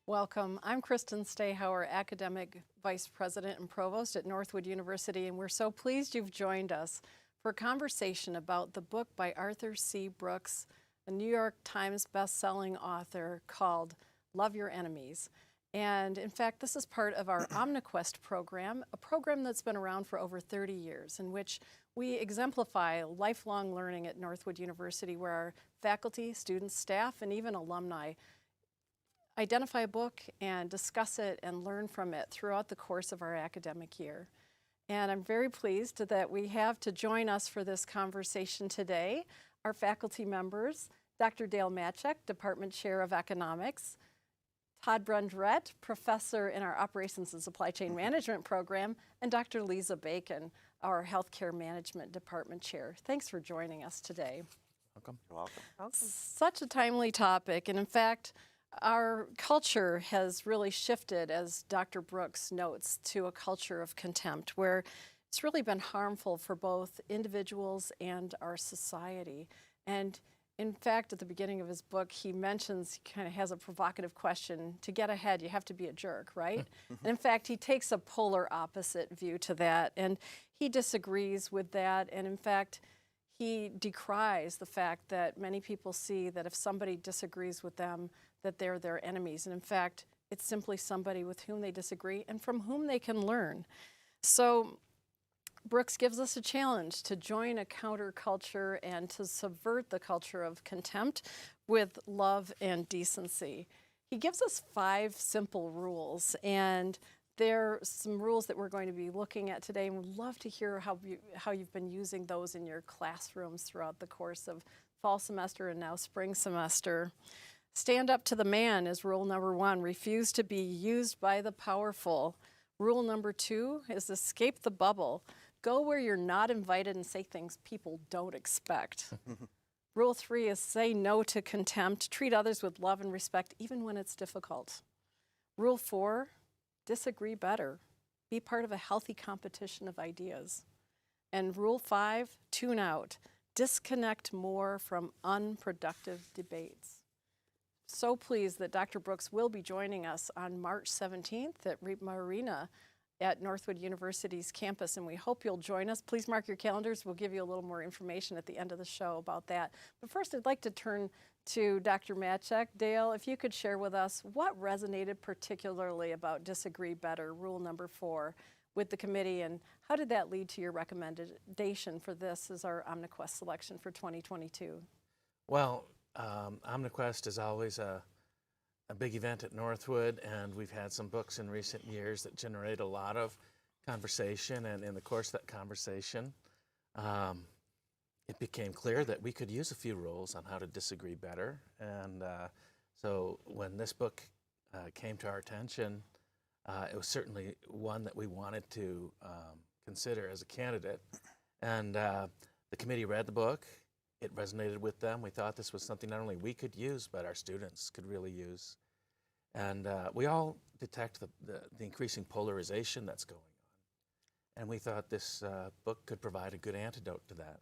Welcome. I'm Kristen Stahauer, Academic Vice President and Provost at Northwood University, and we're so pleased you've joined us for a conversation about the book by Arthur C. Brooks, a New York Times best-selling author, called Love Your Enemies. And in fact, this is part of our OmniQuest program, a program that's been around for over 30 years, in which we exemplify lifelong learning at Northwood University, where our faculty, students, staff, and even alumni identify a book and discuss it and learn from it throughout the course of our academic year. And I'm very pleased that we have to join us for this conversation today our faculty members, Dr. Dale Matchek, Department Chair of Economics, Todd Brundrett, Professor in our Operations and Supply Chain Management program, and Dr. Lisa Bacon, our Healthcare Management Department Chair. Thanks for joining us today. Welcome. You're welcome. Such a timely topic, and in fact, our culture has really shifted, as Dr. Brooks notes, to a culture of contempt, where it's really been harmful for both individuals and our society. And in fact, at the beginning of his book, he mentions, he kind of has a provocative question: to get ahead, you have to be a jerk, right? And in fact, he takes a polar opposite view to that, and he disagrees with that. And in fact, he decries the fact that many people see that if somebody disagrees with them, that they're their enemies. And in fact, it's simply somebody with whom they disagree and from whom they can learn. So Brooks gives us a challenge to join a counterculture and to subvert the culture of contempt with love and decency. He gives us 5 simple rules, and there are some rules that we're going to be looking at today, and we'd love to hear how you've been using those in your classrooms throughout the course of fall semester and now spring semester. Stand up to the man is rule number 1. Refuse to be used by the powerful. Rule number 2 is escape the bubble. Go where you're not invited and say things people don't expect. Rule 3 is say no to contempt. Treat others with love and respect, even when it's difficult. Rule 4, disagree better. Be part of a healthy competition of ideas. And rule 5, tune out. Disconnect more from unproductive debates. So pleased that Dr. Brooks will be joining us on March 17th at Reitma Arena at Northwood University's campus, and we hope you'll join us. Please mark your calendars. We'll give you a little more information at the end of the show about that. But first, I'd like to turn to Dr. Matchek. Dale, if you could share with us what resonated particularly about disagree better, rule number 4, with the committee, and how did that lead to your recommendation for this as our OmniQuest selection for 2022? Well, OmniQuest is always a big event at Northwood, and we've had some books in recent years that generate a lot of conversation, and in the course of that conversation, it became clear that we could use a few rules on how to disagree better. And so when this book came to our attention, it was certainly one that we wanted to consider as a candidate. And the committee read the book. It resonated with them. We thought this was something not only we could use, but our students could really use. And we all detect the increasing polarization that's going on. And we thought this book could provide a good antidote to that.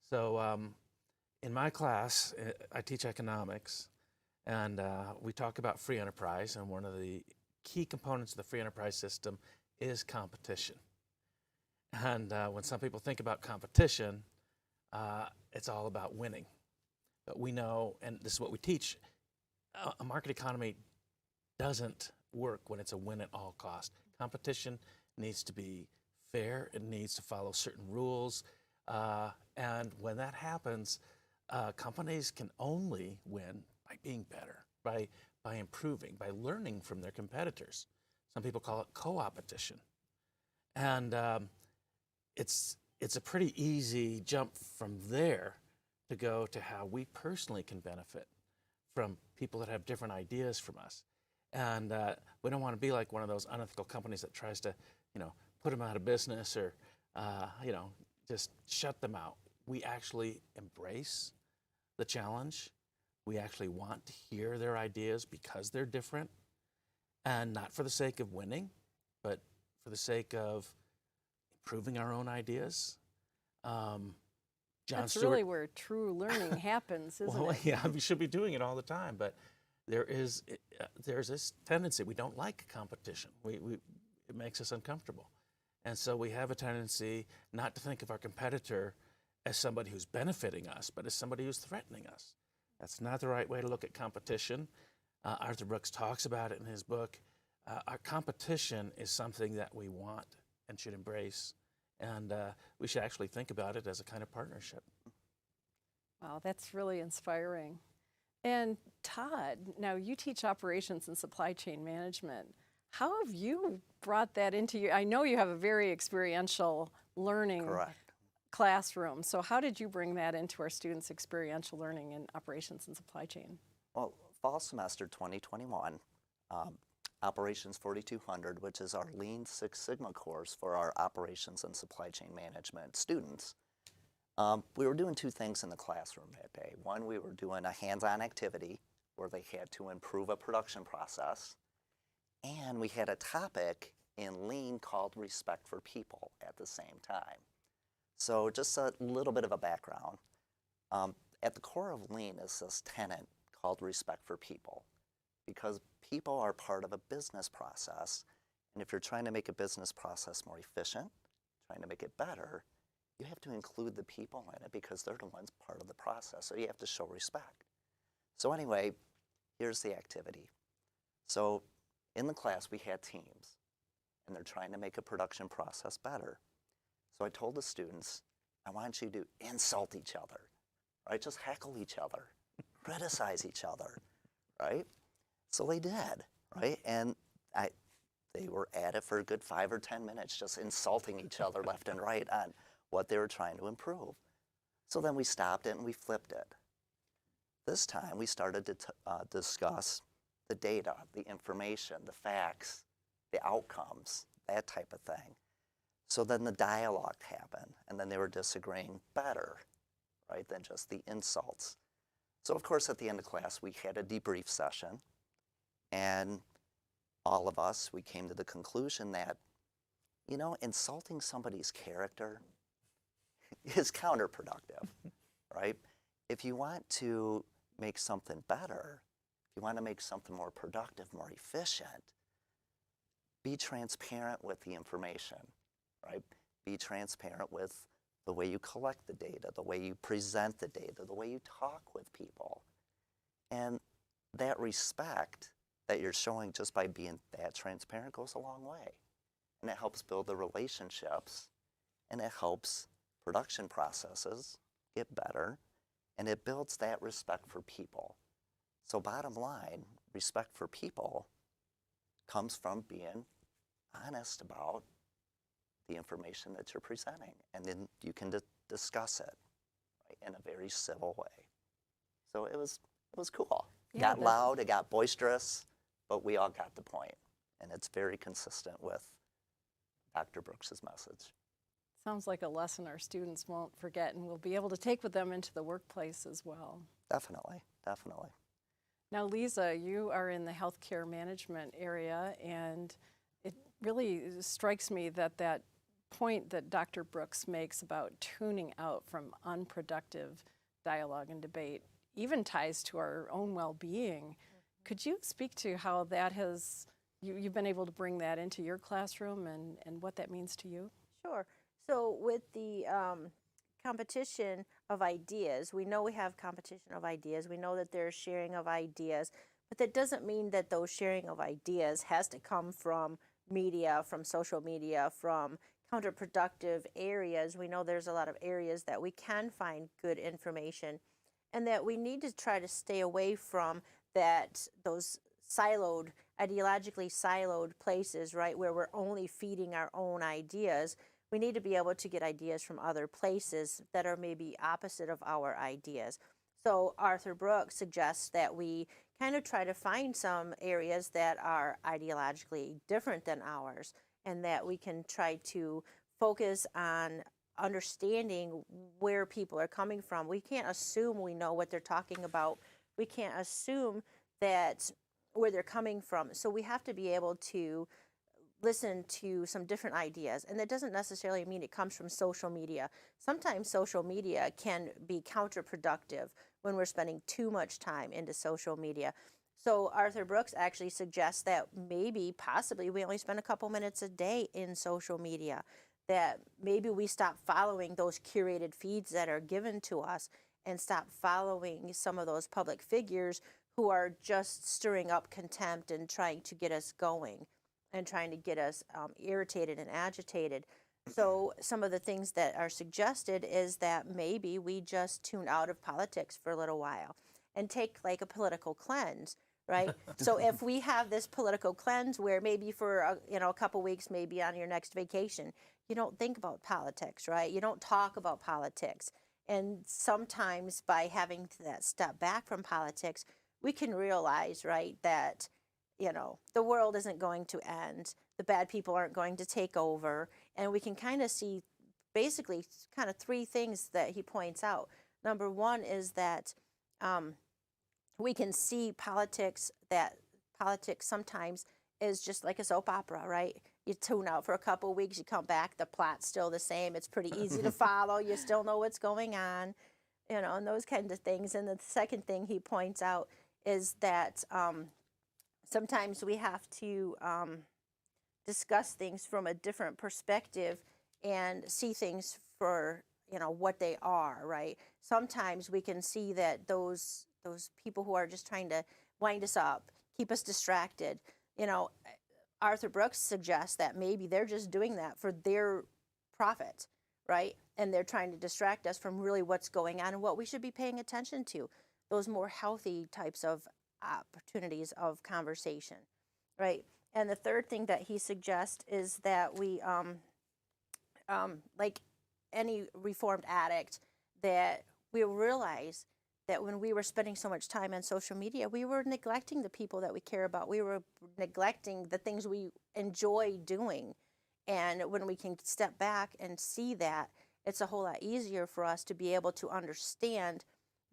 So in my class, I teach economics, and we talk about free enterprise, and one of the key components of the free enterprise system is competition. And when some people think about competition, it's all about winning. But we know, and this is what we teach, a market economy doesn't work when it's a win at all cost. Competition needs to be fair. It needs to follow certain rules. And when that happens, companies can only win by being better, by improving, by learning from their competitors. Some people call it co-opetition. And it's a pretty easy jump from there to go to how we personally can benefit from people that have different ideas from us. And we don't want to be like one of those unethical companies that tries to, put them out of business or, just shut them out. We actually embrace the challenge. We actually want to hear their ideas because they're different, and not for the sake of winning, but for the sake of improving our own ideas. That's really where true learning happens, isn't it? Yeah, we should be doing it all the time. But there's this tendency, we don't like competition. It makes us uncomfortable. And so we have a tendency not to think of our competitor as somebody who's benefiting us, but as somebody who's threatening us. That's not the right way to look at competition. Arthur Brooks talks about it in his book. Our competition is something that we want and should embrace, and we should actually think about it as a kind of partnership. Wow, that's really inspiring. And Todd, now you teach operations and supply chain management. How have you brought that into your, I know you have a very experiential learning Correct. classroom. So how did you bring that into our students' experiential learning in operations and supply chain? Well, fall semester 2021, Operations 4200, which is our Lean Six Sigma course for our operations and supply chain management students. We were doing two things in the classroom that day. One, we were doing a hands-on activity where they had to improve a production process. And we had a topic in Lean called respect for people at the same time. So just a little bit of a background. At the core of Lean is this tenet called respect for people, because people are part of a business process. And if you're trying to make a business process more efficient, trying to make it better, you have to include the people in it because they're the ones part of the process. So you have to show respect. So anyway, here's the activity. So in the class, we had teams, and they're trying to make a production process better. So I told the students, I want you to insult each other, right? Just heckle each other, criticize each other, right? So they did, right? And they were at it for a good 5 or 10 minutes, just insulting each other left and right on what they were trying to improve. So then we stopped it and we flipped it. This time we started to discuss the data, the information, the facts, the outcomes, that type of thing. So then the dialogue happened, and then they were disagreeing better, right, than just the insults. So of course at the end of class we had a debrief session, and all of us, we came to the conclusion that, you know, insulting somebody's character is counterproductive, right? If you want to make something better, if you want to make something more productive, more efficient, be transparent with the information, right? Be transparent with the way you collect the data, the way you present the data, the way you talk with people. And that respect that you're showing just by being that transparent goes a long way. And it helps build the relationships, and it helps production processes get better, and it builds that respect for people. So bottom line, respect for people comes from being honest about the information that you're presenting, and then you can discuss it, right, in a very civil way. So it was cool. It got loud, it got boisterous, but we all got the point, and it's very consistent with Dr. Brooks's message. Sounds like a lesson our students won't forget and will be able to take with them into the workplace as well. Definitely, definitely. Now, Lisa, you are in the healthcare management area, and it really strikes me that that point that Dr. Brooks makes about tuning out from unproductive dialogue and debate even ties to our own well-being. Mm-hmm. Could you speak to how that has, you've been able to bring that into your classroom and what that means to you? Sure. So with the competition of ideas, we know we have competition of ideas. We know that there's sharing of ideas, but that doesn't mean that those sharing of ideas has to come from media, from social media, from counterproductive areas. We know there's a lot of areas that we can find good information, and that we need to try to stay away from those siloed, ideologically siloed places, right, where we're only feeding our own ideas. We need to be able to get ideas from other places that are maybe opposite of our ideas. So Arthur Brooks suggests that we kind of try to find some areas that are ideologically different than ours, and that we can try to focus on understanding where people are coming from. We can't assume we know what they're talking about. We can't assume that where they're coming from. So we have to be able to listen to some different ideas, and that doesn't necessarily mean it comes from social media. Sometimes social media can be counterproductive when we're spending too much time into social media. So Arthur Brooks actually suggests that maybe, possibly, we only spend a couple minutes a day in social media, that maybe we stop following those curated feeds that are given to us and stop following some of those public figures who are just stirring up contempt and trying to get us going and trying to get us irritated and agitated. So some of the things that are suggested is that maybe we just tune out of politics for a little while and take like a political cleanse, right? So if we have this political cleanse where maybe for a couple weeks, maybe on your next vacation, you don't think about politics, right? You don't talk about politics. And sometimes by having that step back from politics, we can realize, right, that the world isn't going to end. The bad people aren't going to take over. And we can kind of see basically kind of three things that he points out. Number one is that we can see politics sometimes is just like a soap opera, right? You tune out for a couple of weeks, you come back, the plot's still the same. It's pretty easy to follow. You still know what's going on, and those kinds of things. And the second thing he points out is that sometimes we have to discuss things from a different perspective and see things for what they are, right? Sometimes we can see that those people who are just trying to wind us up, keep us distracted, Arthur Brooks suggests that maybe they're just doing that for their profit, right? And they're trying to distract us from really what's going on and what we should be paying attention to, those more healthy types of opportunities of conversation, right? And the third thing that he suggests is that we, like any reformed addict, that we realize that when we were spending so much time on social media, we were neglecting the people that we care about. We were neglecting the things we enjoy doing. And when we can step back and see that, it's a whole lot easier for us to be able to understand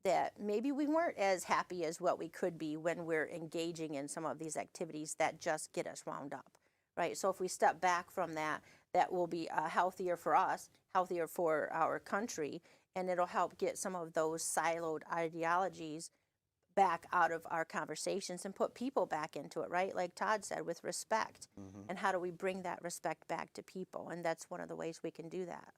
that maybe we weren't as happy as what we could be when we're engaging in some of these activities that just get us wound up, right? So if we step back from that, that will be healthier for us, healthier for our country, and it'll help get some of those siloed ideologies back out of our conversations and put people back into it, right? Like Todd said, with respect. And how do we bring that respect back to people? And that's one of the ways we can do that.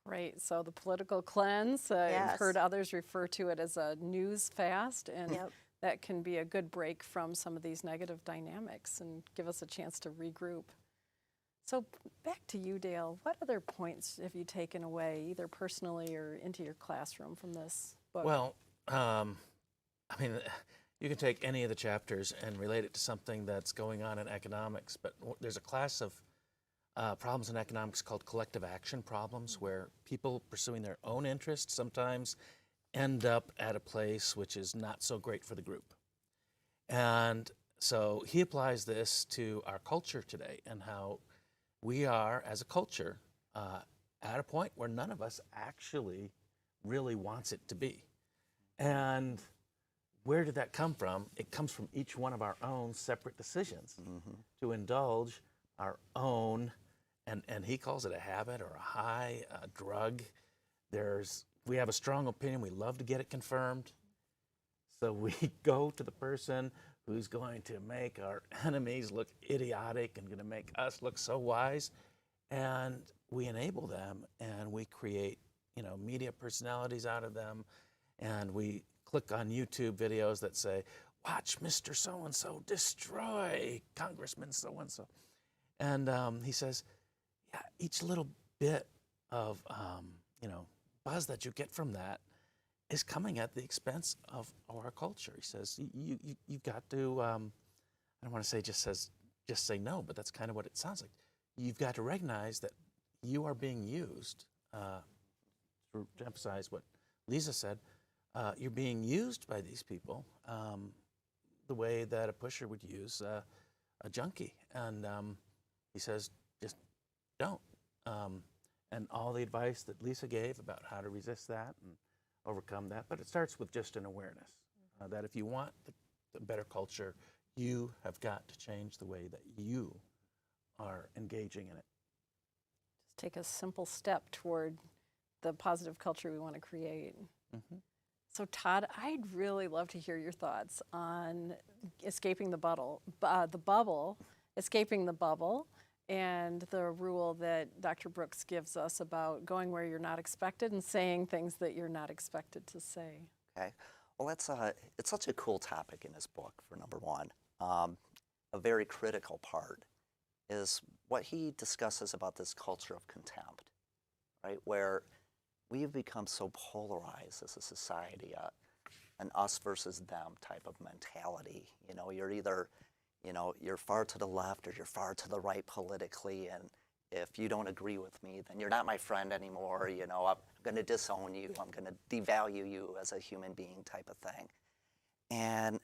Great. So the political cleanse, I've heard others refer to it as a news fast, and that can be a good break from some of these negative dynamics and give us a chance to regroup. So back to you, Dale. What other points have you taken away, either personally or into your classroom from this book? Well, I mean, you can take any of the chapters and relate it to something that's going on in economics, but there's a class of problems in economics called collective action problems, where people pursuing their own interests sometimes end up at a place which is not so great for the group. And so he applies this to our culture today and how we are, as a culture, at a point where none of us actually really wants it to be. And where did that come from? It comes from each one of our own separate decisions to indulge our own, and he calls it a habit or a high, a drug. We have a strong opinion. We love to get it confirmed. So we go to the person who's going to make our enemies look idiotic and going to make us look so wise. And we enable them, and we create, media personalities out of them. And we click on YouTube videos that say, watch Mr. So-and-so destroy Congressman so-and-so. And he says, yeah, each little bit of, buzz that you get from that is coming at the expense of our culture. He says, you've got to, I don't want to say just say no, but that's kind of what it sounds like. You've got to recognize that you are being used, to emphasize what Lisa said, you're being used by these people the way that a pusher would use a junkie. And he says, just don't. And all the advice that Lisa gave about how to resist that and overcome that, but it starts with just an awareness that if you want the better culture, you have got to change the way that you are engaging in it. Just take a simple step toward the positive culture we want to create. So Todd, I'd really love to hear your thoughts on escaping the bubble, escaping the bubble, and the rule that Dr. Brooks gives us about going where you're not expected and saying things that you're not expected to say. Okay. Well, it's such a cool topic in his book, for number one. A very critical part is what he discusses about this culture of contempt, right? Where we've become so polarized as a society, an us versus them type of mentality. You know, you're either, you're far to the left or you're far to the right politically, and if you don't agree with me, then you're not my friend anymore. You know, I'm going to disown you. I'm going to devalue you as a human being type of thing. And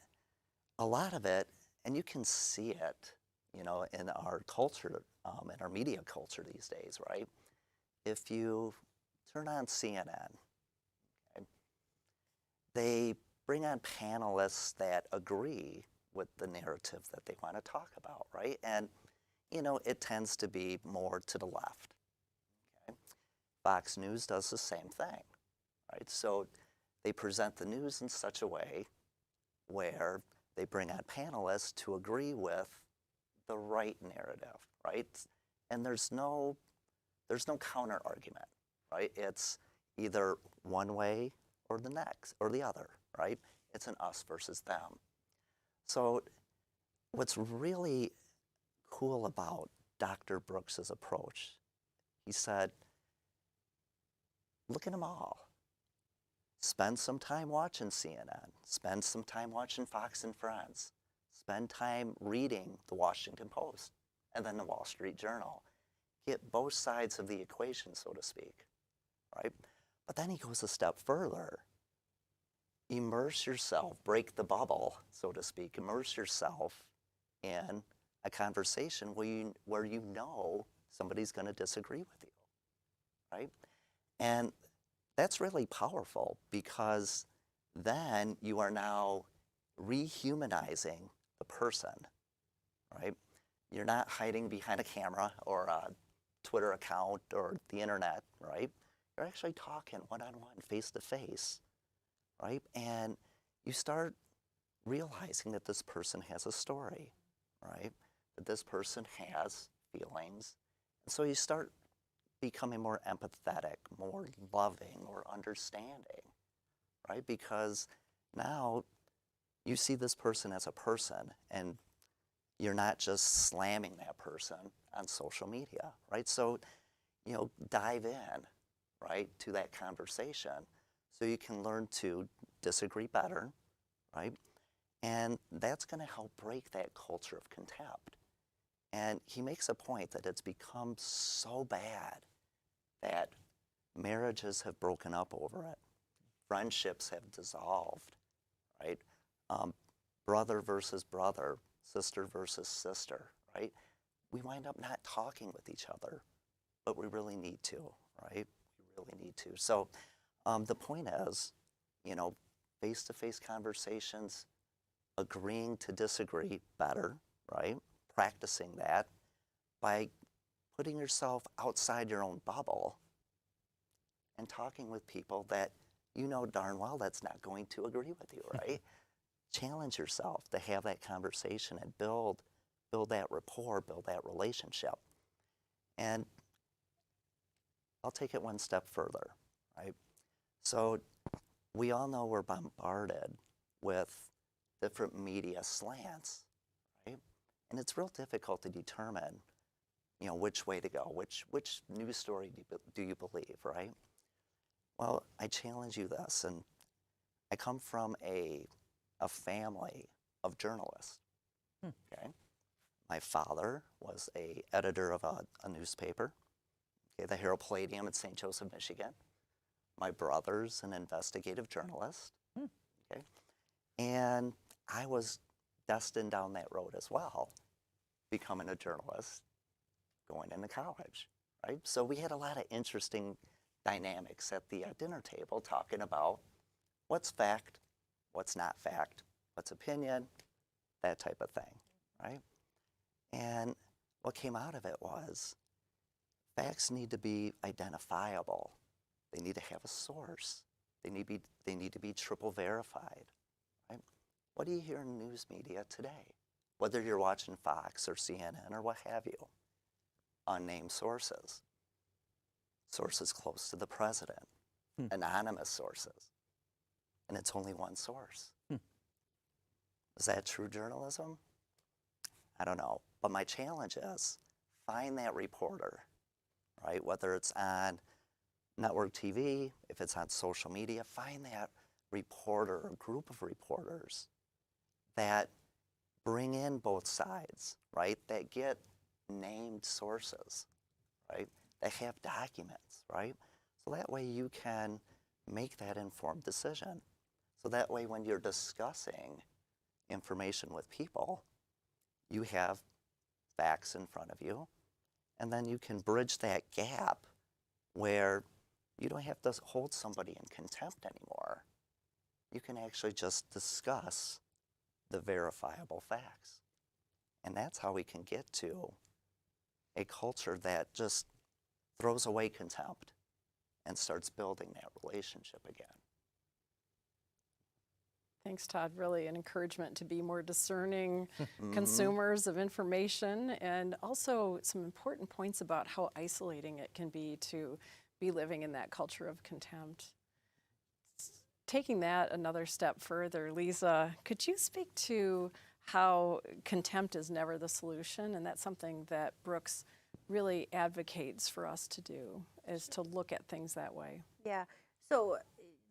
a lot of it, and you can see it, in our culture, in our media culture these days, right? If you turn on CNN, okay, they bring on panelists that agree with the narrative that they want to talk about, right? And it tends to be more to the left. Okay? Fox News does the same thing, right? So they present the news in such a way where they bring on panelists to agree with the right narrative, right? And there's no counter argument, right? It's either one way or the next or the other, right? It's an us versus them. So what's really cool about Dr. Brooks's approach, he said, look at them all. Spend some time watching CNN. Spend some time watching Fox and Friends. Spend time reading the Washington Post and then the Wall Street Journal. Get both sides of the equation, so to speak, right? But then he goes a step further. Immerse yourself, break the bubble, so to speak. Immerse yourself in a conversation where you know somebody's going to disagree with you, right? And that's really powerful because then you are now rehumanizing the person, right? You're not hiding behind a camera or a Twitter account or the internet, right? You're actually talking one-on-one, face-to-face, right? And you start realizing that this person has a story, right? That this person has feelings. And so you start becoming more empathetic, more loving, more understanding, right? Because now you see this person as a person and you're not just slamming that person on social media, right? So, dive in, right, to that conversation so you can learn to disagree better, right? And that's going to help break that culture of contempt. And he makes a point that it's become so bad that marriages have broken up over it. Friendships have dissolved, right? Brother versus brother, sister versus sister, right? We wind up not talking with each other, but we really need to, right? We really need to. So the point is, face-to-face conversations, agreeing to disagree better, right? Practicing that by putting yourself outside your own bubble and talking with people that you know darn well that's not going to agree with you, right? Challenge yourself to have that conversation and build that rapport, build that relationship. And I'll take it one step further, right? So we all know we're bombarded with different media slants, right? And it's real difficult to determine, which way to go, which news story do you believe, right? Well, I challenge you this, and I come from a family of journalists, okay? My father was a editor of a newspaper, okay, the Herald Palladium in St. Joseph, Michigan. My brother's an investigative journalist, okay? And I was destined down that road as well, becoming a journalist, going into college, right? So we had a lot of interesting dynamics at the dinner table talking about what's fact, what's not fact, what's opinion, that type of thing, right? And what came out of it was facts need to be identifiable. They need to have a source. They need to be triple verified, right? What do you hear in news media today? Whether you're watching Fox or CNN or what have you, unnamed sources, sources close to the president, anonymous sources, and it's only one source. Is that true journalism? I don't know. But my challenge is find that reporter, right? Whether it's on network TV, if it's on social media, find that reporter or group of reporters that bring in both sides, right? That get named sources, right? That have documents, right? So that way you can make that informed decision. So that way when you're discussing information with people, you have facts in front of you, and then you can bridge that gap where you don't have to hold somebody in contempt anymore. You can actually just discuss the verifiable facts. And that's how we can get to a culture that just throws away contempt and starts building that relationship again. Thanks, Todd. Really an encouragement to be more discerning consumers of information, and also some important points about how isolating it can be to be living in that culture of contempt. Taking that another step further, Lisa, could you speak to how contempt is never the solution? And that's something that Brooks really advocates for us to do, is to look at things that way. Yeah. So,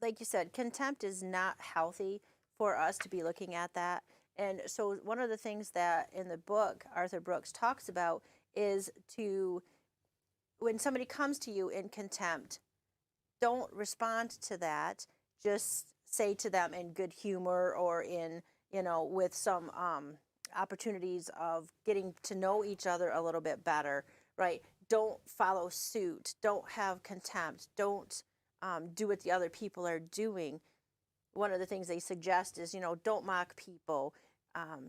like you said, contempt is not healthy for us to be looking at that. And so one of the things that in the book Arthur Brooks talks about is to, when somebody comes to you in contempt, don't respond to that. Just say to them in good humor or in, with some opportunities of getting to know each other a little bit better, right? Don't follow suit. Don't have contempt. Don't do what the other people are doing. One of the things they suggest is, don't mock people.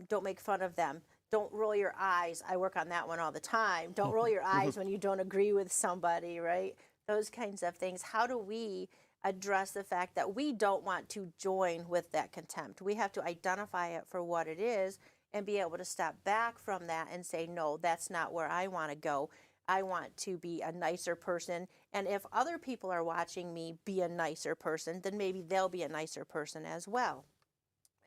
Don't make fun of them. Don't roll your eyes. I work on that one all the time. Don't roll your eyes when you don't agree with somebody, right? Those kinds of things. How do we address the fact that we don't want to join with that contempt? We have to identify it for what it is and be able to step back from that and say, no, that's not where I want to go. I want to be a nicer person. And if other people are watching me be a nicer person, then maybe they'll be a nicer person as well.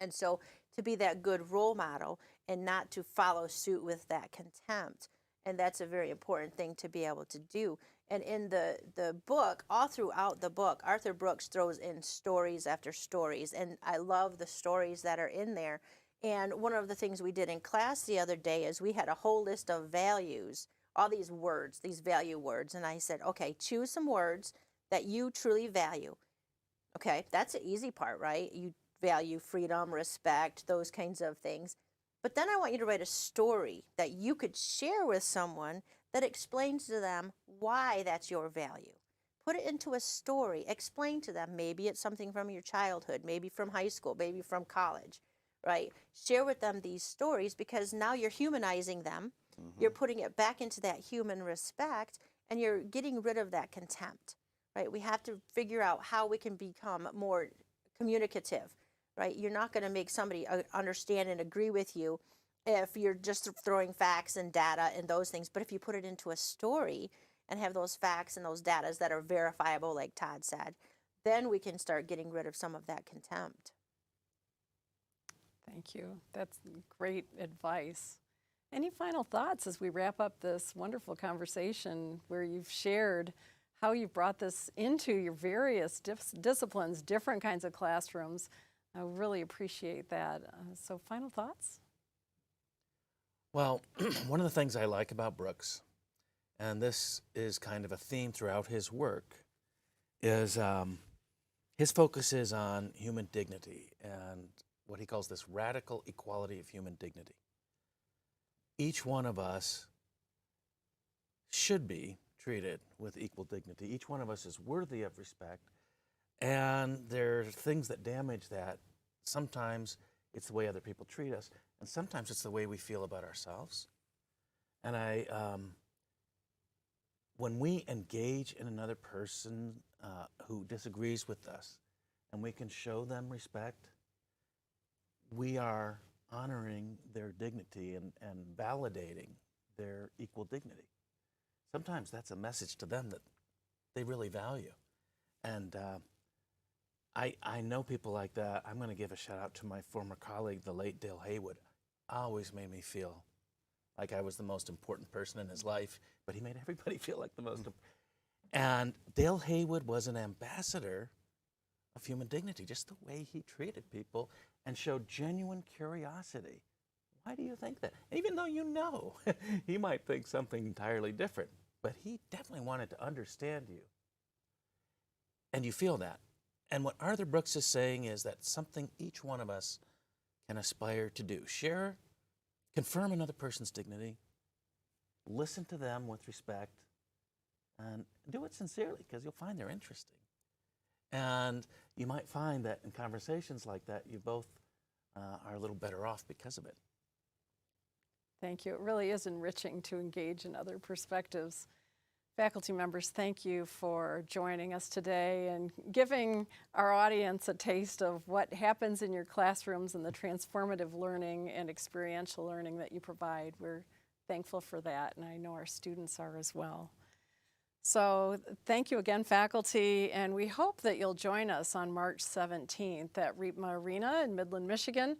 And so to be that good role model and not to follow suit with that contempt. And that's a very important thing to be able to do. And in the book, all throughout the book, Arthur Brooks throws in stories after stories. And I love the stories that are in there. And one of the things we did in class the other day is we had a whole list of values, all these words, these value words. And I said, okay, choose some words that you truly value. Okay, that's the easy part, right? You value freedom, respect, those kinds of things. But then I want you to write a story that you could share with someone that explains to them why that's your value. Put it into a story. Explain to them. Maybe it's something from your childhood, maybe from high school, maybe from college, right? Share with them these stories because now you're humanizing them. You're putting it back into that human respect, and you're getting rid of that contempt, right? We have to figure out how we can become more communicative, right? You're not going to make somebody understand and agree with you if you're just throwing facts and data and those things. But if you put it into a story and have those facts and those data that are verifiable, like Todd said, then we can start getting rid of some of that contempt. Thank you. That's great advice. Any final thoughts as we wrap up this wonderful conversation where you've shared how you've brought this into your various disciplines, different kinds of classrooms? I really appreciate that. So final thoughts? Well, one of the things I like about Brooks, and this is kind of a theme throughout his work, is his focus is on human dignity and what he calls this radical equality of human dignity. Each one of us should be treated with equal dignity. Each one of us is worthy of respect, and there are things that damage that. Sometimes it's the way other people treat us, and sometimes it's the way we feel about ourselves. And when we engage in another person who disagrees with us, and we can show them respect, we are honoring their dignity and validating their equal dignity. Sometimes that's a message to them that they really value. And I know people like that. I'm going to give a shout out to my former colleague, the late Dale Haywood. Always made me feel like I was the most important person in his life, but he made everybody feel like the most important. And Dale Haywood was an ambassador of human dignity, just the way he treated people and showed genuine curiosity. Why do you think that? Even though you know he might think something entirely different, but he definitely wanted to understand you. And you feel that. And what Arthur Brooks is saying is that something each one of us can aspire to do. Share, confirm another person's dignity, listen to them with respect, and do it sincerely, because you'll find they're interesting. And you might find that in conversations like that, you both are a little better off because of it. Thank you. It really is enriching to engage in other perspectives. Faculty members, thank you for joining us today and giving our audience a taste of what happens in your classrooms and the transformative learning and experiential learning that you provide. We're thankful for that, and I know our students are as well. So thank you again, faculty, and we hope that you'll join us on March 17th at Reitma Arena in Midland, Michigan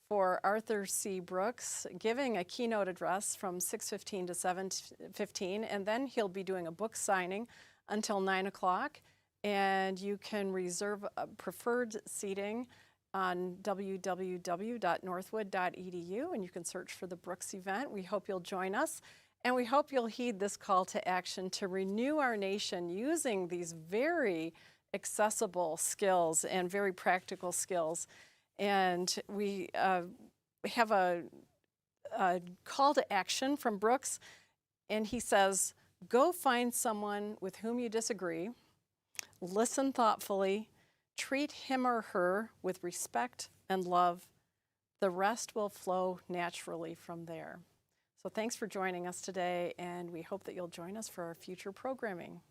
for Arthur C. Brooks giving a keynote address from 6:15 to 7:15, and then he'll be doing a book signing until 9 o'clock, and you can reserve preferred seating on www.northwood.edu, and you can search for the Brooks event. We hope you'll join us. And we hope you'll heed this call to action to renew our nation using these very accessible skills and very practical skills. And we have a call to action from Brooks, and he says, go find someone with whom you disagree, listen thoughtfully, treat him or her with respect and love. The rest will flow naturally from there. So thanks for joining us today, and we hope that you'll join us for our future programming.